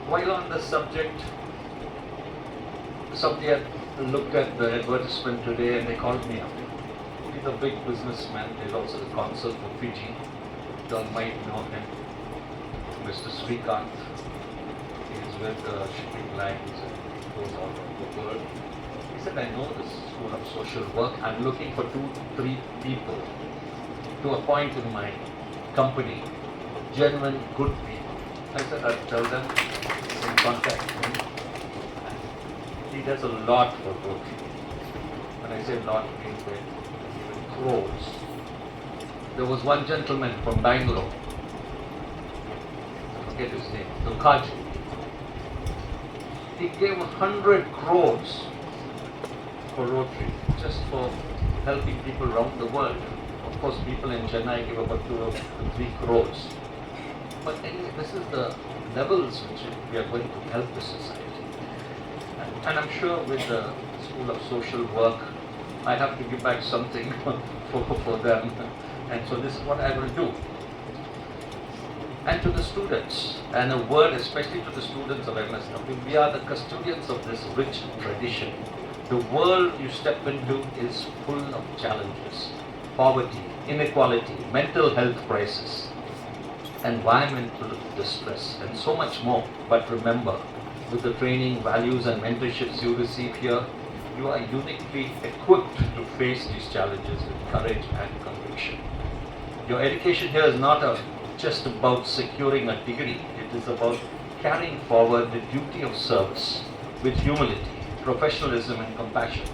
while on the subject, somebody had looked at the advertisement today and they called me up. He's a big businessman. He's also the consul for Fiji. You all might know him, Mr. Srikant. He's with shipping lines and goes all over the world. He said, I know this School of Social Work. I'm looking for 2-3 people to appoint in my company, genuine, good people. I said, I'll tell them in contact me. He does a lot for Rotary. When I say lot, it means that even crores. There was one gentleman from Bangalore, I forget his name, Lukaji. He gave 100 crores for Rotary, just for helping people around the world. Of course, people in Chennai give about 2 or 3 crores. But anyway, this is the levels which we are going to help the society. And I'm sure with the School of Social Work, I have to give back something for them. And so this is what I will do. And to the students, and a word especially to the students of MSW, we are the custodians of this rich tradition. The world you step into is full of challenges: poverty, inequality, mental health crisis, environmental distress, and so much more. But remember, with the training, values, and mentorships you receive here, you are uniquely equipped to face these challenges with courage and conviction. Your education here is not just about securing a degree, it is about carrying forward the duty of service with humility, professionalism, and compassion.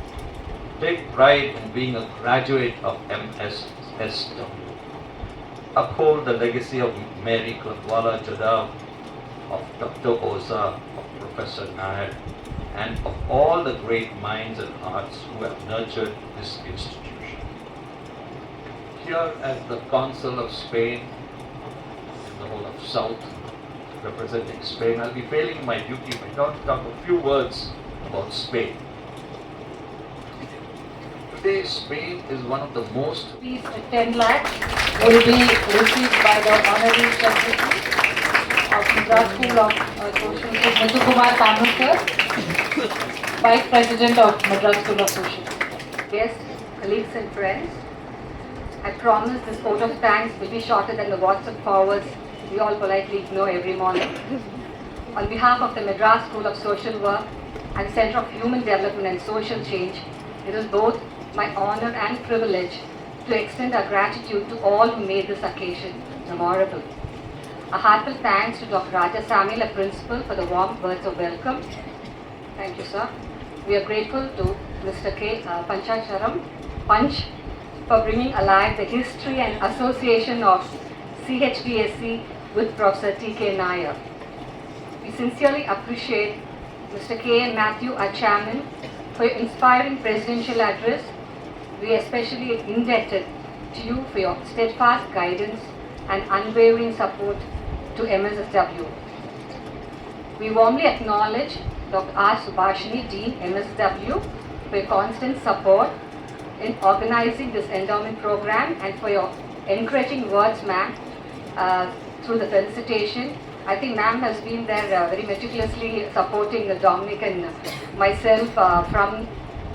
Take pride in being a graduate of MSSW. Uphold the legacy of Mary Kotwala Jadhav, of Dr. Oza, of Professor Nair, and of all the great minds and hearts who have nurtured this institution. Here as the Consul of Spain in the whole of South, representing Spain, I'll be failing my duty if I don't talk a few words about Spain. Today, Spain is one of the most Fees 10 lakhs will be received by the Honorary Secretary of Madras School of Social, Mr. Kumar Kanukar, Vice President of Madras School of Social. Guests, colleagues and friends, I promise this vote of thanks will be shorter than the WhatsApp forwards we all politely ignore every morning. On behalf of the Madras School of Social Work and Center of Human Development and Social Change, it is both my honor and privilege to extend our gratitude to all who made this occasion memorable. A heartfelt thanks to Dr. Raja Samuel, a principal, for the warm words of welcome. Thank you, sir. We are grateful to Mr. K. Panchacharam Panch for bringing alive the history and association of CHPSC with Professor T.K. Nair. We sincerely appreciate Mr. K. and Matthew, our chairman, for your inspiring presidential address. We are especially indebted to you for your steadfast guidance and unwavering support to MSSW. We warmly acknowledge Dr. R. Subhashini, Dean, MSSW, for your constant support in organizing this endowment program and for your encouraging words, ma'am, through the felicitation. I think ma'am has been there very meticulously supporting Dominic and myself from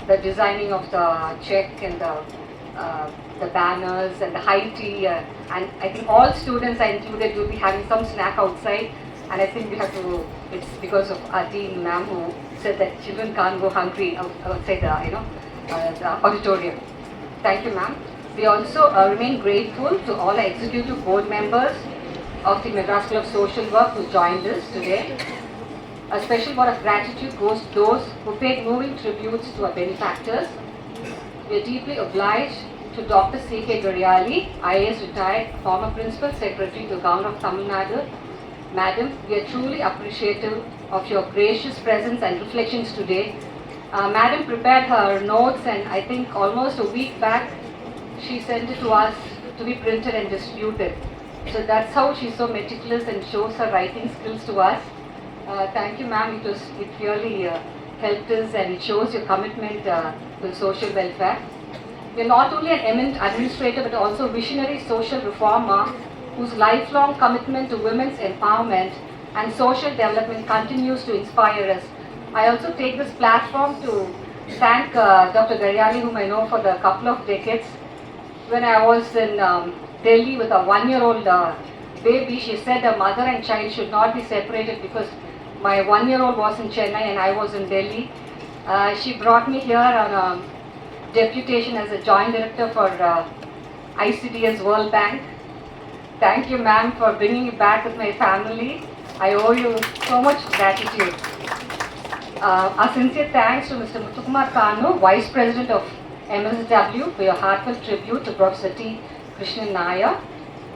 the designing of the check and the banners and the high tea, and I think all students are included will be having some snack outside, and I think we have to, it's because of our dean ma'am who said that children can't go hungry outside the auditorium. Thank you, ma'am. We also remain grateful to all our executive board members of the Madras School of Social Work who joined us today. A special word of gratitude goes to those who paid moving tributes to our benefactors. We are deeply obliged to Dr. C.K. Gariali, IAS retired, former Principal Secretary to the Government of Tamil Nadu. Madam, we are truly appreciative of your gracious presence and reflections today. Madam prepared her notes, and I think almost a week back she sent it to us to be printed and distributed. So that's how she's so meticulous and shows her writing skills to us. Thank you, ma'am. It really helped us, and it shows your commitment to social welfare. You're not only an eminent administrator but also a visionary social reformer whose lifelong commitment to women's empowerment and social development continues to inspire us. I also take this platform to thank Dr. Gariali, whom I know for the couple of decades. When I was in Delhi with a 1-year-old baby, she said a mother and child should not be separated because my 1-year-old was in Chennai and I was in Delhi. She brought me here on a deputation as a joint director for ICDS World Bank. Thank you, ma'am, for bringing me back with my family. I owe you so much gratitude. Our sincere thanks to Mr. Muthukumar Kanu, Vice President of MSW, for your heartfelt tribute to Professor T. Krishnan Nair.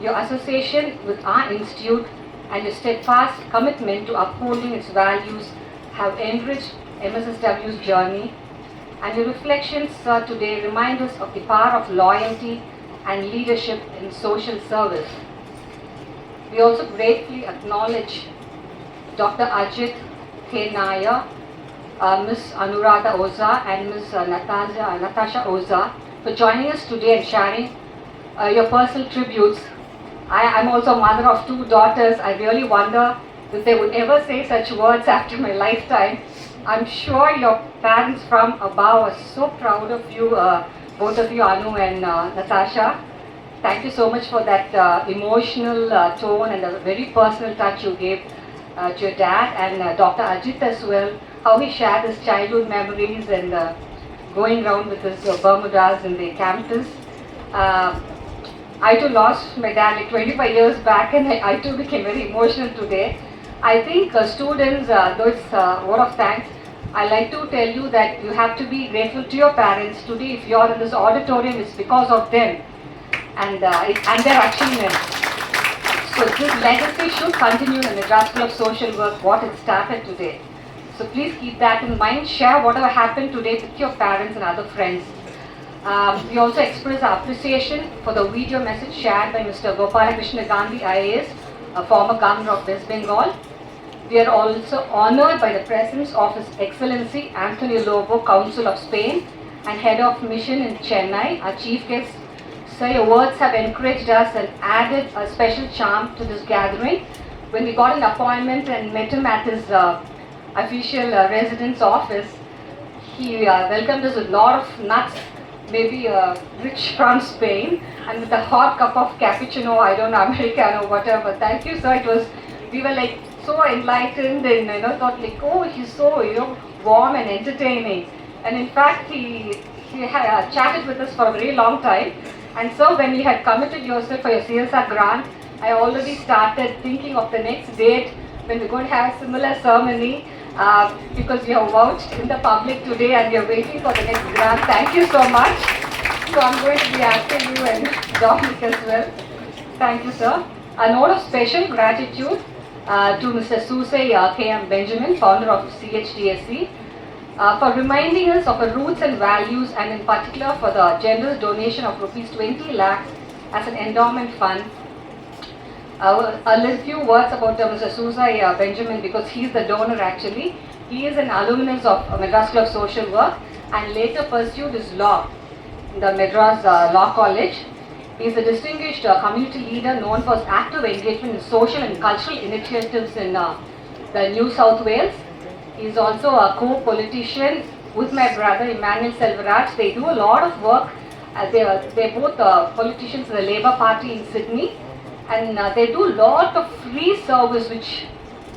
Your association with our institute and your steadfast commitment to upholding its values have enriched MSSW's journey, and your reflections today remind us of the power of loyalty and leadership in social service. We also gratefully acknowledge Dr. Ajit K. Nair, Ms. Anuradha Oza and Ms. Natasha Oza for joining us today and sharing your personal tributes. I'm also a mother of 2 daughters. I really wonder if they would ever say such words after my lifetime. I'm sure your parents from above are so proud of you, both of you, Anu and Natasha. Thank you so much for that emotional tone and the very personal touch you gave to your dad and Dr. Ajit as well, how he shared his childhood memories and going around with his Bermudas in the campus. I too lost my dad like 25 years back, and I too became very emotional today. I think students, though it's a word of thanks, I like to tell you that you have to be grateful to your parents. Today, if you are in this auditorium, it's because of them and their achievements. So this legacy should continue in the Madras School of Social Work, what it started today. So please keep that in mind. Share whatever happened today with your parents and other friends. We also express our appreciation for the video message shared by Mr. Krishnan Gandhi IAS, a former governor of West Bengal. We are also honored by the presence of His Excellency Anthony Lobo, Council of Spain and Head of Mission in Chennai, our chief guest. Sir, your words have encouraged us and added a special charm to this gathering. When we got an appointment and met him at his official residence office, he welcomed us with a lot of nuts, maybe rich from Spain, and with a hot cup of cappuccino, I don't know, Americano, whatever. Thank you, sir. We were like so enlightened and thought like, oh, he's so warm and entertaining. And in fact, he had chatted with us for a very long time. And so when you had committed yourself for your CSR grant, I already started thinking of the next date when we're going to have a similar ceremony because you have vouched in the public today and you're waiting for the next grant. Thank you so much. So I'm going to be asking you and Dominic as well. Thank you, sir. A note of special gratitude to Mr. Susay K.M. Benjamin, founder of CHDSC, for reminding us of our roots and values, and in particular for the generous donation of rupees 20 lakhs as an endowment fund. A few words about Mr. Susay Benjamin, because he is the donor actually. He is an alumnus of Madras School of Social Work and later pursued his law in the Madras Law College. He is a distinguished community leader known for his active engagement in social and cultural initiatives in the New South Wales. He is also a co-politician with my brother Emmanuel Selvaraj. They do a lot of work. They're both politicians in the Labour Party in Sydney, and they do a lot of free service, which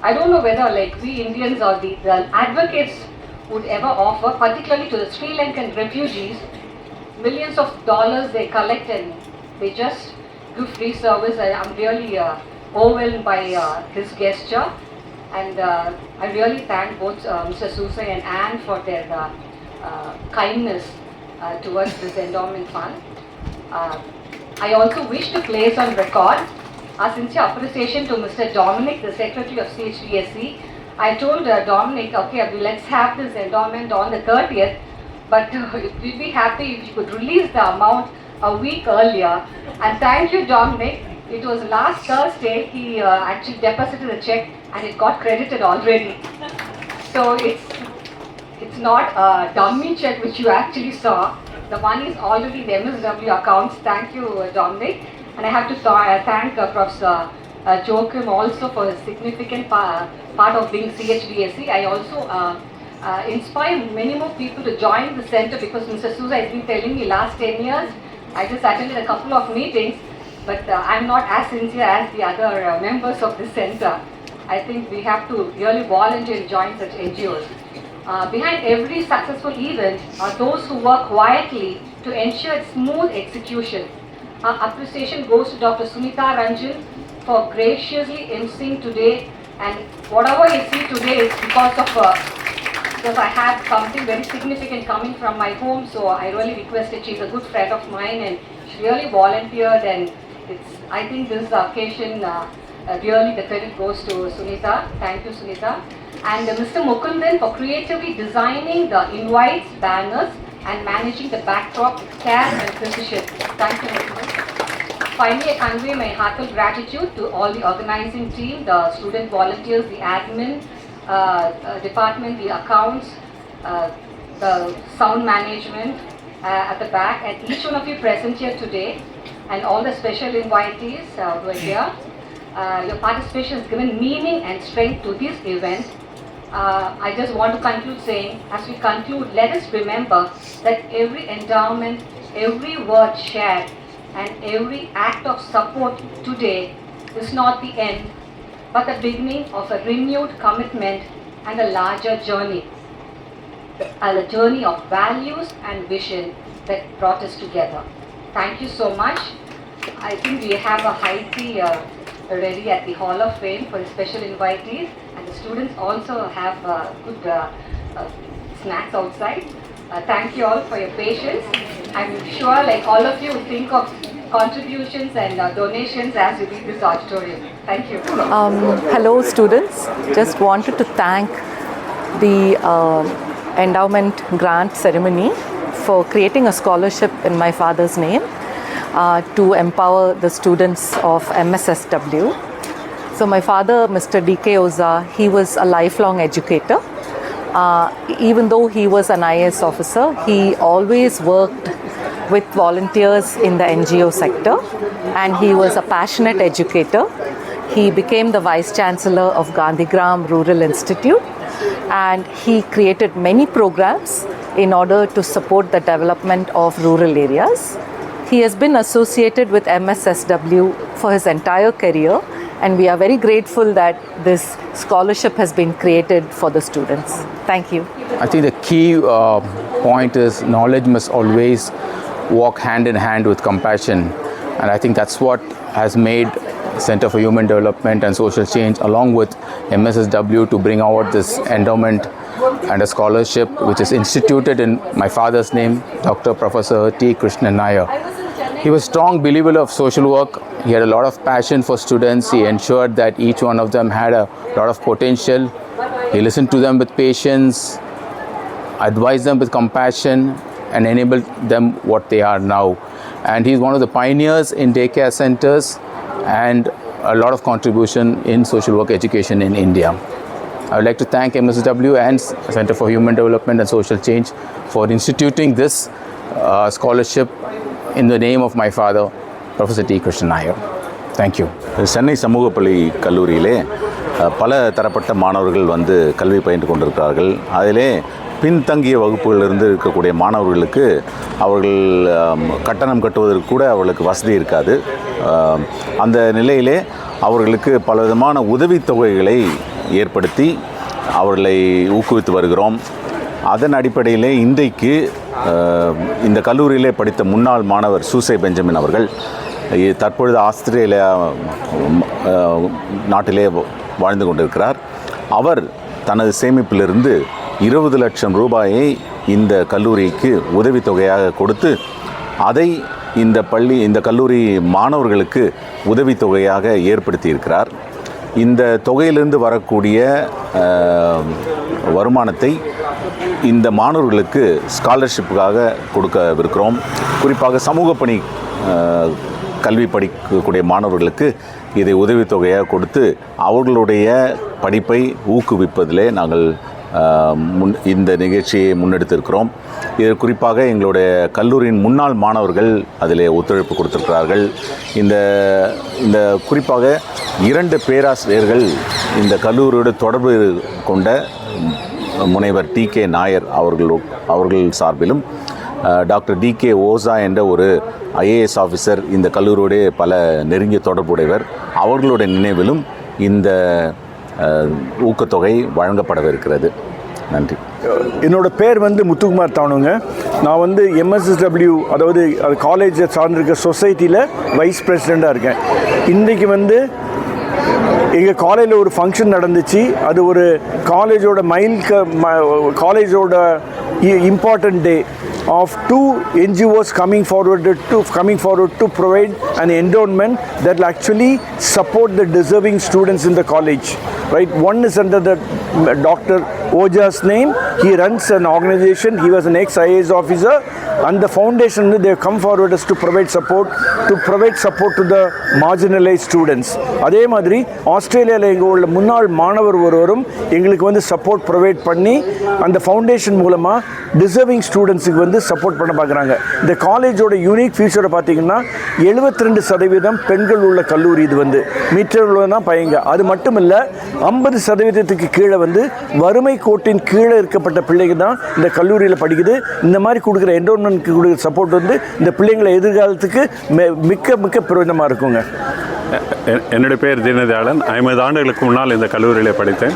I don't know whether like we Indians or the advocates would ever offer, particularly to the Sri Lankan refugees. Millions of dollars they collect and they just give free service. I'm really overwhelmed by his gesture. And I really thank both Mr. Susay and Anne for their kindness towards this endowment fund. I also wish to place on record our sincere appreciation to Mr. Dominic, the Secretary of CHDSC. I told Dominic, okay, let's have this endowment on the 30th, but we'd be happy if you could release the amount a week earlier. And thank you, Dominic. It was last Thursday he actually deposited a check and it got credited already. So it's not a dummy check which you actually saw. The money is already in the MSW accounts. Thank you, Dominic. And I have to thank Professor Joachim also for his significant part of being CHDSC. I also inspire many more people to join the center because Mr. Souza has been telling me last 10 years. I just attended a couple of meetings, but I'm not as sincere as the other members of the center. I think we have to really volunteer and join such NGOs. Behind every successful event are those who work quietly to ensure its smooth execution. Our appreciation goes to Dr. Sunita Ranjan for graciously emceeing today, and whatever you see today is because I had something very significant coming from my home, so I really requested. She's a good friend of mine and she really volunteered, and I think this occasion really the credit goes to Sunita. Thank you, Sunita. And Mr. Mukundan for creatively designing the invites, banners and managing the backdrop with care and precision. Thank you, Mukundan. finally, I convey my heartfelt gratitude to all the organizing team, the student volunteers, the admin department, the accounts, the sound management at the back, and each one of you present here today, and all the special invitees who are here. Your participation has given meaning and strength to this event. I just want to conclude saying, as we conclude, let us remember that every endowment, every word shared, and every act of support today is not the end, but the beginning of a renewed commitment and a larger journey. A journey of values and vision that brought us together. Thank you so much. I think we have a high tea ready at the Hall of Fame for the special invitees, and the students also have good snacks outside. Thank you all for your patience. I'm sure like all of you will think of contributions and donations as you leave this auditorium. Thank you. Hello students, just wanted to thank the endowment grant ceremony for creating a scholarship in my father's name to empower the students of MSSW. So my father, Mr. D.K. Oza, he was a lifelong educator. Even though he was an IAS officer, he always worked with volunteers in the NGO sector, and he was a passionate educator. He became the Vice Chancellor of Gandhigram Rural Institute, and he created many programs in order to support the development of rural areas. He has been associated with MSSW for his entire career, and we are very grateful that this scholarship has been created for the students. Thank you. I think the key point is knowledge must always walk hand in hand with compassion, and I think that's what has made Center for Human Development and Social Change along with MSSW to bring out this endowment and a scholarship which is instituted in my father's name, Dr. Professor T. Krishnan Nair. He was a strong believer of social work. He had a lot of passion for students. He ensured that each one of them had a lot of potential. He listened to them with patience, advised them with compassion, and enabled them what they are now. And he's one of the pioneers in daycare centers and a lot of contribution in social work education in India. I would like to thank MSW and Center for Human Development and Social Change for instituting this scholarship in the name of my father, Professor T. Krishnan Nair. Thank you. Chennai சமூகப்பள்ளி கல்லூரியிலே பல தரப்பட்ட மாணவர்கள் வந்து கல்வி பயின்று கொண்டிருக்கிறார்கள். அதிலே பின்தங்கிய வகுப்புகளிலிருந்து இருக்கக்கூடிய மாணவர்களுக்கு அவர்கள் கட்டணம் கட்டுவதற்கு கூட அவர்களுக்கு வசதி இருக்காது. அந்த நிலையிலே அவர்களுக்கு பலவிதமான உதவித்தொகைகளை ஏற்படுத்தி அவர்களை ஊக்குவித்து வருகிறோம். அதன் அடிப்படையிலே இன்றைக்கு இந்த கல்லூரியிலே படித்த முன்னாள் மாணவர் சூசை பெஞ்சமின் அவர்கள் தற்பொழுது ஆஸ்திரேலியா நாட்டிலே வாழ்ந்து கொண்டிருக்கிறார். அவர் தனது சேமிப்பிலிருந்து 20 லட்சம் ரூபாயை இந்த கல்லூரிக்கு உதவித்தொகையாக கொடுத்து அதை இந்த கல்லூரி மாணவர்களுக்கு உதவித்தொகையாக ஏற்படுத்தியிருக்கிறார். இந்த தொகையிலிருந்து வரக்கூடிய வருமானத்தை இந்த மாணவர்களுக்கு ஸ்காலர்ஷிப்புக்காக கொடுக்கவிருக்கிறோம். குறிப்பாக சமூக பணி கல்வி படிக்கக்கூடிய மாணவர்களுக்கு இதை உதவித்தொகையாக கொடுத்து அவர்களுடைய படிப்பை ஊக்குவிப்பதிலே நாங்கள் இந்த நிகழ்ச்சியை முன்னெடுத்திருக்கிறோம். இது குறிப்பாக எங்களுடைய கல்லூரியின் முன்னாள் மாணவர்கள் அதிலே ஒத்துழைப்பு கொடுத்திருக்கிறார்கள். இந்த குறிப்பாக 2 பேராசிரியர்கள் இந்த கல்லூரியோடு தொடர்பு கொண்ட முனைவர் டி.கே. நாயர் அவர்கள் சார்பிலும் டாக்டர் டி.கே. ஓசா என்ற ஒரு ஐஏஎஸ் ஆஃபீஸர் இந்த கல்லூரியோடு பல நெருங்கிய தொடர்புடையவர், அவர்களுடைய நினைவிலும் இந்த ஊக்கத்தொகை வழங்கப்படவிருக்கிறது. நன்றி. என்னோடய பேர் வந்து முத்துக்குமார் தானுங்க. நான் வந்து MSSW அதாவது அது காலேஜை சார்ந்திருக்க சொசைட்டியில் வைஸ் பிரசிடெண்ட்டாக இருக்கேன். இன்றைக்கி வந்து எங்கள் காலேஜில் ஒரு ஃபங்க்ஷன் நடந்துச்சு. அது ஒரு காலேஜோட காலேஜோட important day of 2 NGOs coming forward to provide an endowment that will actually support the deserving students in the college. Right? One is under the Dr. Oja's name. He runs an organization. He was an ex-IAS officer, அந்த foundation வந்து they come forward as to provide support to the marginalized students. அதே மாதிரி ஆஸ்திரேலியாவில் எங்கள் உள்ள முன்னாள் மாணவர் ஒருவரும் எங்களுக்கு வந்து சப்போர்ட் ப்ரொவைட் பண்ணி அந்த ஃபவுண்டேஷன் மூலமாக டிசர்விங் ஸ்டூடெண்ட்ஸுக்கு வந்து சப்போர்ட் பண்ண பார்க்குறாங்க. இந்த காலேஜோட யூனிக் ஃபியூச்சரை பார்த்தீங்கன்னா 72% பெண்கள் உள்ள கல்லூரி. இது வந்து மீட்டர் தான் பையங்க. அது மட்டும் இல்லை, 50% கீழே வந்து வறுமை கோட்டின் கீழே இருக்கப்பட்ட பிள்ளைங்க தான் இந்த கல்லூரியில் படிக்குது. இந்த மாதிரி கொடுக்குற என்டோன்மெண்ட்க்கு கொடுக்குற சப்போர்ட் வந்து இந்த பிள்ளைங்களை எதிர்காலத்துக்கு மிக்க பிரயோஜனமாக இருக்குங்க. என்னுடைய பேர் தீனதயாளன். 50 ஆண்டுகளுக்கு முன்னால் இந்த கல்லூரியில் படித்தேன்.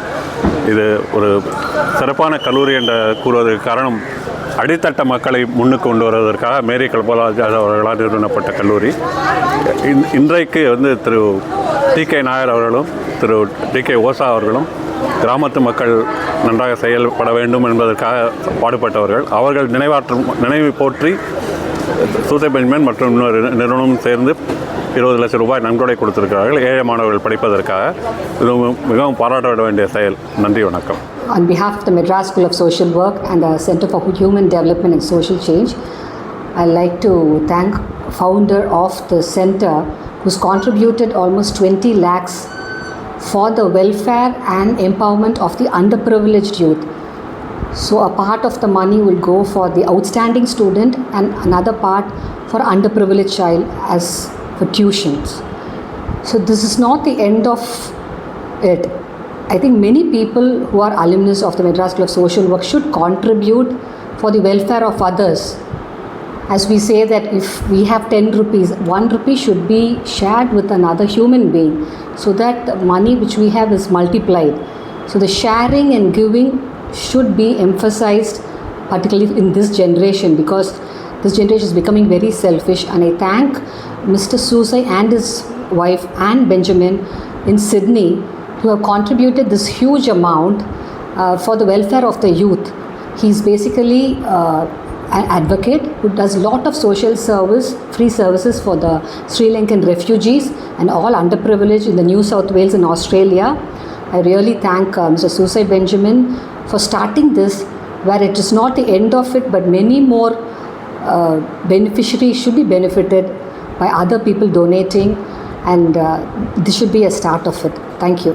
இது ஒரு சிறப்பான கல்லூரி என்று கூறுவதற்கு காரணம், அடித்தட்ட மக்களை முன்னுக்கு கொண்டு வருவதற்காக மேரி கல்பராஜ் அவர்களால் நிறுவனப்பட்ட கல்லூரி. இன்றைக்கு வந்து திரு டி.கே. நாயர் அவர்களும் திரு டி.கே. ஓசா அவர்களும் கிராமத்து மக்கள் நன்றாக செயல்பட வேண்டும் என்பதற்காக பாடுபட்டவர்கள். அவர்கள் நினைவை போற்றி சூசை பெஞ்சமின் மற்றும் இன்னொரு நிறுவனம் சேர்ந்து 20 லட்சம் ரூபாய் நன்கொடை கொடுத்திருக்கிறார்கள் ஏழை மாணவர்கள் படிப்பதற்காக. இது மிகவும் பாராட்ட வேண்டிய செயல். நன்றி, வணக்கம். On behalf of the Madras School of Social Work and the Center for Human Development and Social Change, I'd like to thank founder of the center who's contributed almost 20 lakhs for the welfare and empowerment of the underprivileged youth. So a part of the money will go for the outstanding student and another part for underprivileged child as for tuitions. So this is not the end of it. I think many people who are alumnus of the Madras School of Social Work should contribute for the welfare of others. As we say that if we have 10 rupees, 1 rupee should be shared with another human being so that the money which we have is multiplied. So the sharing and giving should be emphasized, particularly in this generation, because this generation is becoming very selfish. And I thank Mr. Susai and his wife and Benjamin in Sydney who have contributed this huge amount for the welfare of the youth. He's basically an advocate who does a lot of social service, free services for the Sri Lankan refugees and all underprivileged in the New South Wales in Australia. I really thank Mr. Susai Benjamin for starting this, where it is not the end of it, but many more beneficiaries should be benefited by other people donating, and this should be a start of it. Thank you.